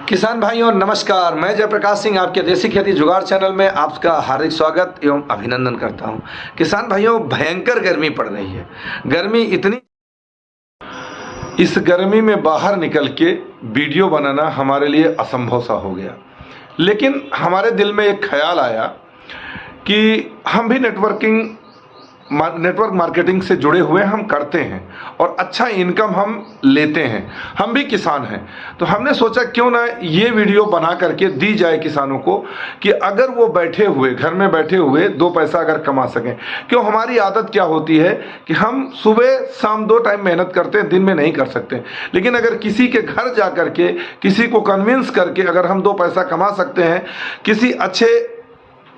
किसान भाइयों नमस्कार। मैं जयप्रकाश सिंह आपके देसी खेती जुगाड़ चैनल में आपका हार्दिक स्वागत एवं अभिनंदन करता हूं। किसान भाइयों, भयंकर गर्मी पड़ रही है। गर्मी इतनी, इस गर्मी में बाहर निकल के वीडियो बनाना हमारे लिए असंभव सा हो गया। लेकिन हमारे दिल में एक ख्याल आया कि हम भी नेटवर्क मार्केटिंग से जुड़े हुए हम करते हैं और अच्छा इनकम हम लेते हैं, हम भी किसान हैं। तो हमने सोचा क्यों ना ये वीडियो बना करके दी जाए किसानों को कि अगर वो बैठे हुए घर में बैठे हुए दो पैसा अगर कमा सकें। क्यों, हमारी आदत क्या होती है कि हम सुबह शाम दो टाइम मेहनत करते हैं, दिन में नहीं कर सकते। लेकिन अगर किसी के घर जा करके किसी को कन्विंस करके अगर हम दो पैसा कमा सकते हैं, किसी अच्छे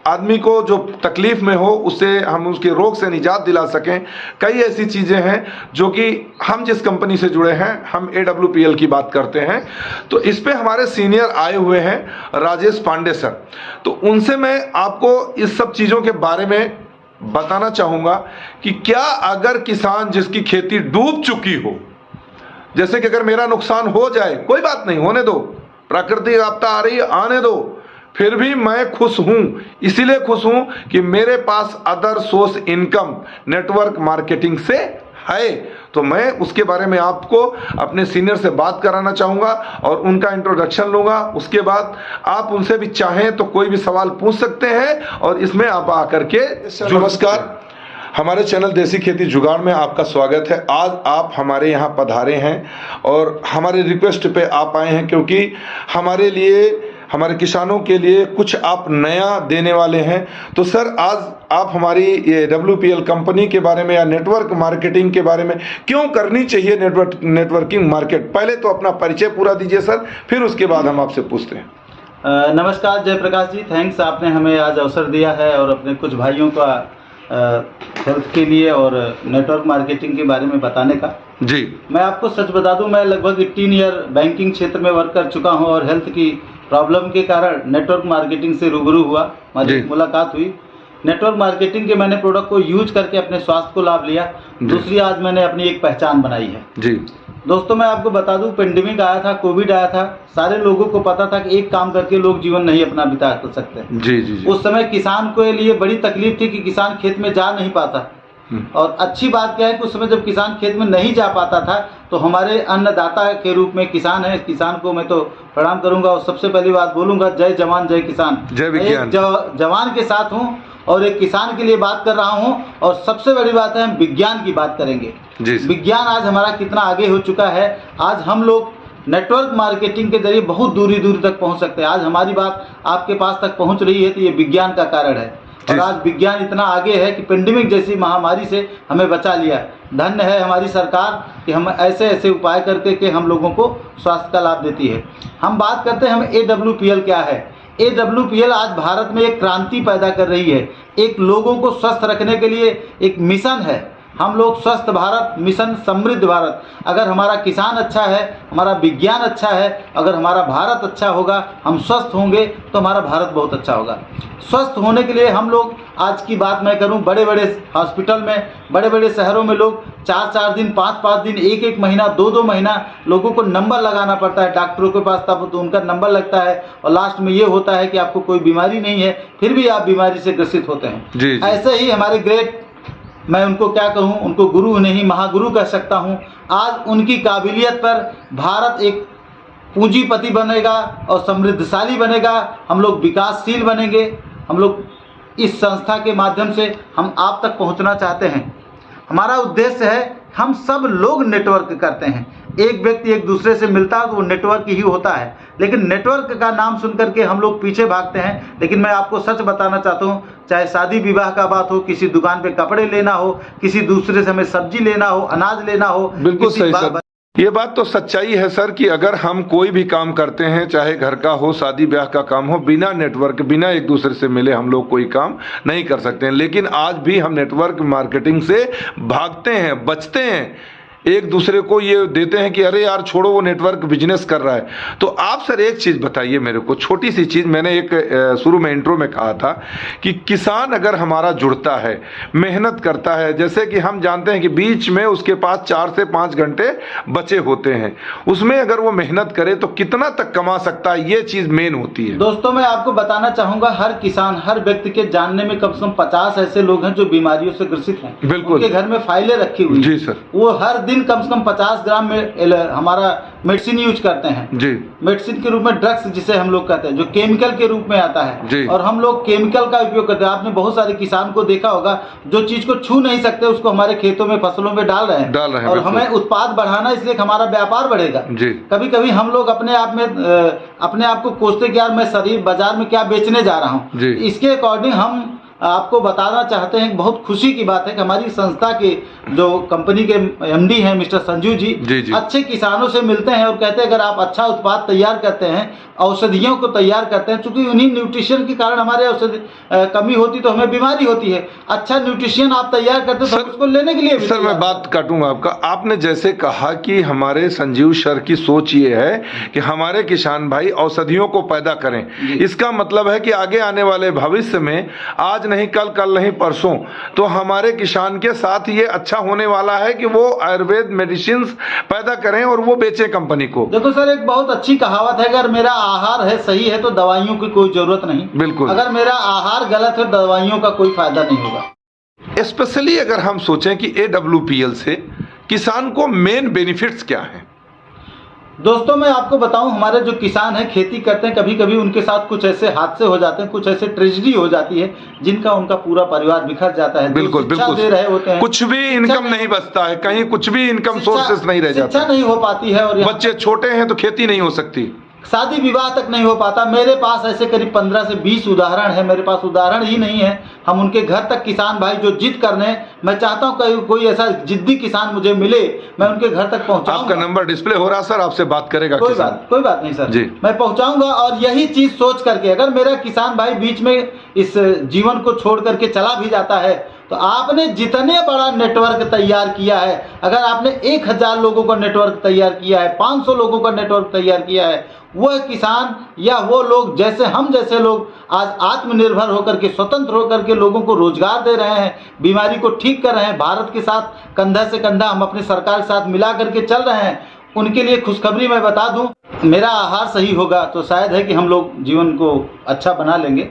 आदमी को जो तकलीफ में हो उससे हम उसके रोग से निजात दिला सकें। कई ऐसी चीज़ें हैं जो कि हम जिस कंपनी से जुड़े हैं, हम AWPL की बात करते हैं, तो इस पे हमारे सीनियर आए हुए हैं राजेश पांडे सर। तो उनसे मैं आपको इस सब चीज़ों के बारे में बताना चाहूँगा कि क्या अगर किसान जिसकी खेती डूब चुकी हो, जैसे कि अगर मेरा नुकसान हो जाए, कोई बात नहीं, होने दो, प्राकृतिक आपदा आ रही है, आने दो, फिर भी मैं खुश हूं। इसीलिए खुश हूं कि मेरे पास other source income network marketing से है। तो मैं उसके बारे में आपको अपने सीनियर से बात कराना चाहूँगा और उनका इंट्रोडक्शन लूँगा। उसके बाद आप उनसे भी चाहें तो कोई भी सवाल पूछ सकते हैं और इसमें आप आकर के। नमस्कार, हमारे चैनल देसी खेती जुगाड़ में आपका स्वागत है। आज आप हमारे यहाँ पधारे हैं और हमारे रिक्वेस्ट पे आप आए हैं क्योंकि हमारे लिए, हमारे किसानों के लिए कुछ आप नया देने वाले हैं। तो सर, आज आप हमारी ये WPL कंपनी के बारे में या नेटवर्क मार्केटिंग के बारे में क्यों करनी चाहिए नेटवर्किंग मार्केट, पहले तो अपना परिचय पूरा दीजिए सर, फिर उसके बाद हम आपसे पूछते हैं। नमस्कार जयप्रकाश जी, थैंक्स, आपने हमें आज अवसर दिया है और अपने कुछ भाइयों का हेल्थ के लिए और नेटवर्क मार्केटिंग के बारे में बताने का। जी, मैं आपको सच बता दूं, मैं लगभग 18 ईयर बैंकिंग क्षेत्र में वर्क कर चुका हूं और हेल्थ की प्रॉब्लम के कारण नेटवर्क मार्केटिंग से रूबरू हुआ, हमारी मुलाकात हुई। नेटवर्क मार्केटिंग के मैंने प्रोडक्ट को यूज करके अपने स्वास्थ्य को लाभ लिया। दूसरी, आज मैंने अपनी एक पहचान बनाई है। जी दोस्तों, मैं आपको बता दूं, पेंडेमिक आया था, कोविड आया था, सारे लोगों को पता था कि एक काम करके लोग जीवन नहीं अपना बिता सकते। जी। उस समय किसान के लिए बड़ी तकलीफ थी कि किसान खेत में जा नहीं पाता। और अच्छी बात क्या है कि उस समय जब किसान खेत में नहीं जा पाता था तो हमारे अन्नदाता के रूप में किसान है, किसान को मैं तो प्रणाम करूंगा और सबसे पहली बात बोलूंगा, जय जवान जय किसान। जय विज्ञान। जवान के साथ हूं और एक किसान के लिए बात कर रहा हूं। और सबसे बड़ी बात है, हम विज्ञान की बात करेंगे। विज्ञान आज हमारा कितना आगे हो चुका है। आज हम लोग नेटवर्क मार्केटिंग के जरिए बहुत दूरी तक पहुंच सकते हैं। आज हमारी बात आपके पास तक पहुंच रही है तो ये विज्ञान का कारण है। और आज विज्ञान इतना आगे है कि पेंडेमिक जैसी महामारी से हमें बचा लिया। धन्य है हमारी सरकार कि हम ऐसे उपाय करके के हम लोगों को स्वास्थ्य का लाभ देती है। हम बात करते हैं, हम AWPL क्या है। AWPL आज भारत में एक क्रांति पैदा कर रही है। एक लोगों को स्वस्थ रखने के लिए एक मिशन है। हम लोग स्वस्थ भारत मिशन समृद्ध भारत। अगर हमारा किसान अच्छा है, हमारा विज्ञान अच्छा है, अगर हमारा भारत अच्छा होगा, हम स्वस्थ होंगे तो हमारा भारत बहुत अच्छा होगा। स्वस्थ होने के लिए हम लोग, आज की बात मैं करूं, बड़े बड़े हॉस्पिटल में, बड़े बड़े शहरों में लोग 4-4 दिन, 5-5 दिन, 1-1 महीना, 2-2 महीना लोगों को नंबर लगाना पड़ता है डॉक्टरों के पास, तब तो उनका नंबर लगता है और लास्ट में ये होता है कि आपको कोई बीमारी नहीं है, फिर भी आप बीमारी से ग्रसित होते हैं। ऐसे ही हमारे ग्रेट, मैं उनको क्या कहूँ, उनको गुरु नहीं महागुरु कह सकता हूँ। आज उनकी काबिलियत पर भारत एक पूंजीपति बनेगा और समृद्धशाली बनेगा। हम लोग विकासशील बनेंगे। हम लोग इस संस्था के माध्यम से हम आप तक पहुँचना चाहते हैं। हमारा उद्देश्य है, हम सब लोग नेटवर्क करते हैं। एक व्यक्ति एक दूसरे से मिलता है तो वो नेटवर्क ही होता है। लेकिन नेटवर्क का नाम सुन करके हम लोग पीछे भागते हैं। लेकिन मैं आपको सच बताना चाहता हूँ, चाहे शादी विवाह का बात हो, किसी दुकान पे कपड़े लेना हो, किसी दूसरे से हमें सब्जी लेना हो, अनाज लेना हो, बिल्कुल सही सर। ये बात तो सच्चाई है सर कि अगर हम कोई भी काम करते हैं, चाहे घर का हो, शादी ब्याह का काम हो, बिना नेटवर्क, बिना एक दूसरे से मिले हम लोग कोई काम नहीं कर सकते हैं। लेकिन आज भी हम नेटवर्क मार्केटिंग से भागते हैं, बचते हैं। एक दूसरे को ये देते हैं कि अरे यार छोड़ो वो नेटवर्क बिजनेस कर रहा है। तो आप सर एक चीज़ बताइए मेरे को, छोटी सी चीज़, मैंने एक शुरू में इंट्रो में कहा था कि किसान अगर हमारा जुड़ता है, मेहनत करता है, जैसे कि हम जानते हैं कि बीच में उसके पास 4 से 5 घंटे बचे होते हैं, उसमें अगर वो मेहनत करे तो कितना तक कमा सकता है, ये चीज़ मेन होती है। दोस्तों मैं आपको बताना चाहूंगा, हर किसान, हर व्यक्ति के जानने में कम से कम 50 ऐसे लोग हैं जो बीमारियों से ग्रसित हैं। बिल्कुल। उनके घर में फाइलें रखी हुई। जी सर। वो हर दिन कम से कम 50 ग्राम में हमारा मेडिसिन यूज करते हैं जी। मेडिसिन के रूप में, ड्रग्स जिसे हम लोग कहते हैं, जो केमिकल के रूप में आता है जी। और हम लोग केमिकल का उपयोग करते हैं। आपने बहुत सारे किसान को देखा होगा जो चीज को छू नहीं सकते उसको हमारे खेतों में, फसलों में डाल रहे हैं और हमें उत्पाद बढ़ाना, इसलिए हमारा व्यापार बढ़ेगा। कभी कभी हम लोग अपने आप को कोसते कि यार मैं शरीर बाजार में क्या बेचने जा रहा हूँ। इसके अकॉर्डिंग हम आपको बताना चाहते हैं, बहुत खुशी की बात है कि हमारी संस्था के जो कंपनी के एमडी हैं मिस्टर संजू जी, अच्छे किसानों से मिलते हैं और कहते हैं अगर आप अच्छा उत्पाद तैयार करते हैं, औषधियों को तैयार करते हैं, चूंकि उन्हीं न्यूट्रिशन के कारण हमारे औषधि कमी होती तो हमें बीमारी होती है, अच्छा न्यूट्रिशन आप तैयार करते हैं तो उसको लेने के लिए सर मैं बात काटूंगा आपका। आपने जैसे कहा कि हमारे संजीव सर की सोच ये है कि हमारे किसान भाई औषधियों को पैदा करें, इसका मतलब है कि आगे आने वाले भविष्य में, आज नहीं कल, कल नहीं परसों, तो हमारे किसान के साथ ये अच्छा होने वाला है कि वो आयुर्वेद मेडिसिन पैदा करें और वो बेचें कंपनी को। देखो सर, एक बहुत अच्छी कहावत है, अगर मेरा आहार है सही है तो दवाइयों की कोई जरूरत नहीं। बिल्कुल। अगर मेरा आहार गलत है दवाइयों का कोई फायदा नहीं होगा। स्पेशली अगर हम सोचें कि AWPL से किसान को मेन बेनिफिट्स क्या हैं? दोस्तों मैं आपको बताऊं, हमारे जो किसान हैं खेती करते हैं, कभी कभी उनके साथ कुछ ऐसे हादसे हो जाते हैं, कुछ ऐसे ट्रेजेडी हो जाती है जिनका उनका पूरा परिवार बिखर जाता है। बिल्कुल बिल्कुल। दे रहे होते हैं, कुछ भी इनकम नहीं बचता है, कहीं कुछ भी इनकम सोर्सेस नहीं रह जाता, शिक्षा नहीं हो पाती है और बच्चे छोटे हैं तो खेती नहीं हो सकती, शादी विवाह तक नहीं हो पाता। मेरे पास ऐसे करीब 15 से 20 उदाहरण है, मेरे पास उदाहरण ही नहीं है, हम उनके घर तक किसान भाई जो जिद करने, मैं चाहता हूँ कोई ऐसा जिद्दी किसान मुझे मिले, मैं उनके घर तक पहुँचाऊंगा। आपका नंबर डिस्प्ले हो रहा सर, आपसे बात करेगा। कोई बात नहीं सर जी, मैं पहुँचाऊंगा। और यही चीज सोच करके अगर मेरा किसान भाई बीच में इस जीवन को छोड़ करके चला भी जाता है तो आपने जितने बड़ा नेटवर्क तैयार किया है, अगर आपने 1000 लोगों का नेटवर्क तैयार किया है, 500 लोगों का नेटवर्क तैयार किया है, वह किसान या वो लोग जैसे हम जैसे लोग आज आत्मनिर्भर होकर के, स्वतंत्र होकर के लोगों को रोजगार दे रहे हैं, बीमारी को ठीक कर रहे हैं, भारत के साथ कंधा से कंधा हम अपनी सरकार के साथ मिला करके चल रहे हैं, उनके लिए खुशखबरी मैं बता दूं, मेरा आहार सही होगा तो शायद है कि हम लोग जीवन को अच्छा बना लेंगे।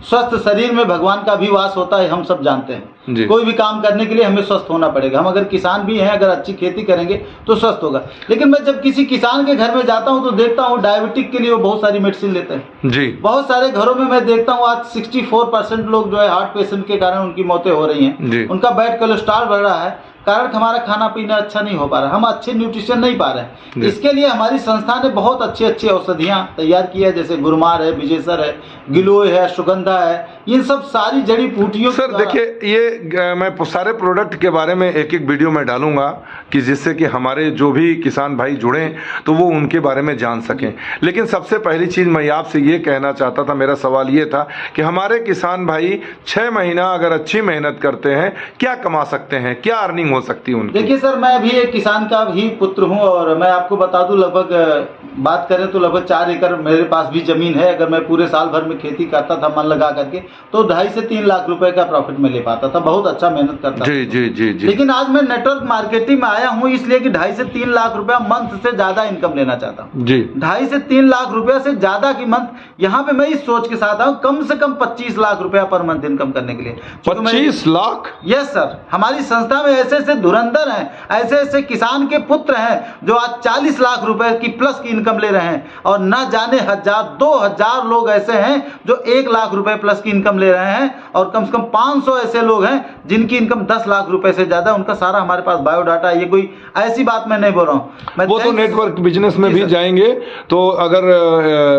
स्वस्थ शरीर में भगवान का भी वास होता है, हम सब जानते हैं। कोई भी काम करने के लिए हमें स्वस्थ होना पड़ेगा। हम अगर किसान भी हैं, अगर अच्छी खेती करेंगे तो स्वस्थ होगा। लेकिन मैं जब किसी किसान के घर में जाता हूं तो देखता हूं डायबिटिक के लिए वो बहुत सारी मेडिसिन लेते हैं जी। बहुत सारे घरों में मैं देखता हूं आज 64% लोग जो है हार्ट पेशेंट के कारण उनकी मौतें हो रही हैं, उनका बैड कोलेस्ट्रॉल बढ़ रहा है, कारण हमारा खाना पीना अच्छा नहीं हो पा रहा, हम अच्छे न्यूट्रिशन नहीं पा रहे। इसके लिए हमारी संस्था ने बहुत अच्छी अच्छी औषधियाँ तैयार की है, जैसे गुरमार है, विजेसर है, गिलोय है, सुगंधा है, इन सब सारी जड़ी बूटियों। सर देखिए, ये मैं सारे प्रोडक्ट के बारे में एक एक वीडियो में डालूंगा कि जिससे कि हमारे जो भी किसान भाई जुड़े तो वो उनके बारे में जान सकें। लेकिन सबसे पहली चीज़ मैं आपसे ये कहना चाहता था, मेरा सवाल ये था कि हमारे किसान भाई 6 महीना अगर अच्छी मेहनत करते हैं क्या कमा सकते हैं, क्या अर्निंग हो सकती है उनकी? देखिए सर, मैं भी एक किसान का ही पुत्र हूं और मैं आपको बता दूं, लगभग बात करें तो लगभग 4 एकड़ मेरे पास भी जमीन है। अगर मैं पूरे साल भर में खेती करता था मन लगा करके तो 2.5 से 3 लाख रुपए का प्रॉफिट में ले पाता था, बहुत अच्छा मेहनत करता जी, जी, जी, जी। लेकिन आज मैं नेटवर्क मार्केटिंग में आया हूं इसलिए कि 2.5 से 3 लाख रुपया मंथ से ज्यादा इनकम लेना चाहता हूं जी। 2.5 से 3 लाख रुपया से ज्यादा की मंथ, यहाँ पे मैं इस सोच के साथ आऊँ कम से कम 25 लाख रुपया पर मंथ इनकम करने के लिए। 25 लाख? यस सर, हमारी संस्था में ऐसे ऐसे धुरंधर हैं, ऐसे ऐसे किसान के पुत्र हैं जो आज 40 लाख रुपए की प्लस की इनकम ले रहे हैं और न जाने 1000-2000 लोग ऐसे हैं जो 1 लाख रुपए प्लस की इनकम ले रहे हैं और कम से कम 500 ऐसे लोग हैं जिनकी इनकम 10 लाख रुपए से ज्यादा। उनका सारा हमारे पास बायोडाटा है, ये कोई ऐसी बात मैं नहीं बोल रहा हूँ। वो तो नेटवर्क बिजनेस में भी जाएंगे तो अगर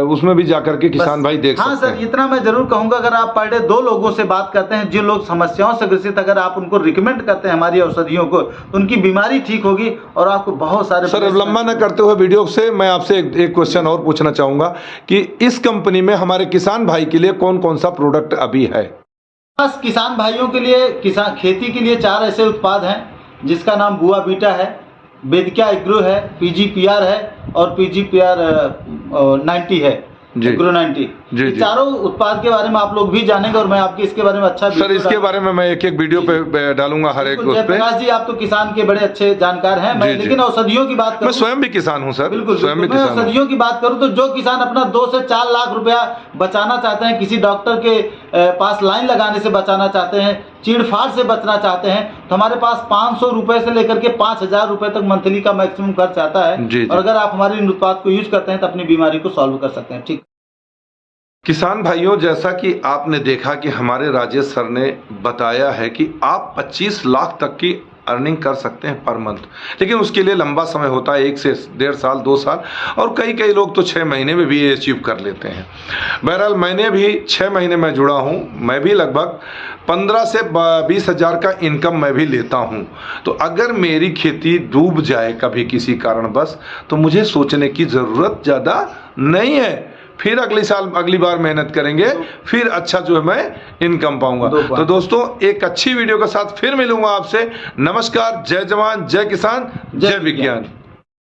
उसमें भी जाकर के किसान भाई देख सकते हैं। हाँ सर, इतना मैं जरूर कहूंगा, अगर आप पर डे 2 लोगों से बात करते हैं, जिन लोग समस्याओं से ग्रसित, अगर आप उनको रिकमेंड करते हैं हमारी औषधियों को तो उनकी बीमारी ठीक होगी और आपको बहुत सारे। सर लंबा न करते हुए वीडियो से मैं आपसे एक क्वेश्चन और पूछना चाहूंगा कि इस कंपनी में हमारे किसान भाई के लिए कौन कौन सा प्रोडक्ट अभी है? बस किसान भाइयों के लिए, किसान खेती के लिए 4 ऐसे उत्पाद हैं जिसका नाम बुआ बीटा है, वेदिका एग्रो है, PGPR है और PGPR 90 है, एग्रो 90। जी, चारों उत्पाद के बारे में आप लोग भी जानेंगे और मैं आपके इसके बारे में अच्छा सर इसके बारे में मैं एक वीडियो पे डालूंगा हर एक उस पे। प्रकाश जी आप तो किसान के बड़े अच्छे जानकार हैं, मैं लेकिन औषधियों की बात करूं, मैं स्वयं भी किसान हूं सर, बिल्कुल स्वयं भी मैं किसान औषधियों की बात करूं तो जो किसान अपना 2 से 4 लाख रुपया बचाना चाहते हैं, किसी डॉक्टर के पास लाइन लगाने से बचाना चाहते हैं, चीड़-फाड़ से बचना चाहते हैं, तो हमारे पास 500 रुपए से लेकर के 5000 रुपए तक मंथली का मैक्सिमम खर्च आता है। और अगर आप हमारे इन उत्पाद को यूज करते हैं तो अपनी बीमारी को सॉल्व कर सकते हैं। ठीक किसान भाइयों, जैसा कि आपने देखा कि हमारे राजेश सर ने बताया है कि आप 25 लाख तक की अर्निंग कर सकते हैं पर मंथ, लेकिन उसके लिए लंबा समय होता है, 1 से 1.5 साल 2 साल, और कई लोग तो 6 महीने में भी ये अचीव कर लेते हैं। बहरहाल मैंने भी 6 महीने में जुड़ा हूँ, मैं भी लगभग 15 से 20 हज़ार का इनकम मैं भी लेता हूँ। तो अगर मेरी खेती डूब जाए कभी किसी कारणवश तो मुझे सोचने की ज़रूरत ज़्यादा नहीं है, फिर अगली बार मेहनत करेंगे, फिर अच्छा जो है मैं इनकम पाऊंगा। तो दोस्तों एक अच्छी वीडियो के साथ फिर मिलूंगा आपसे। नमस्कार, जय जवान, जय किसान, जय विज्ञान।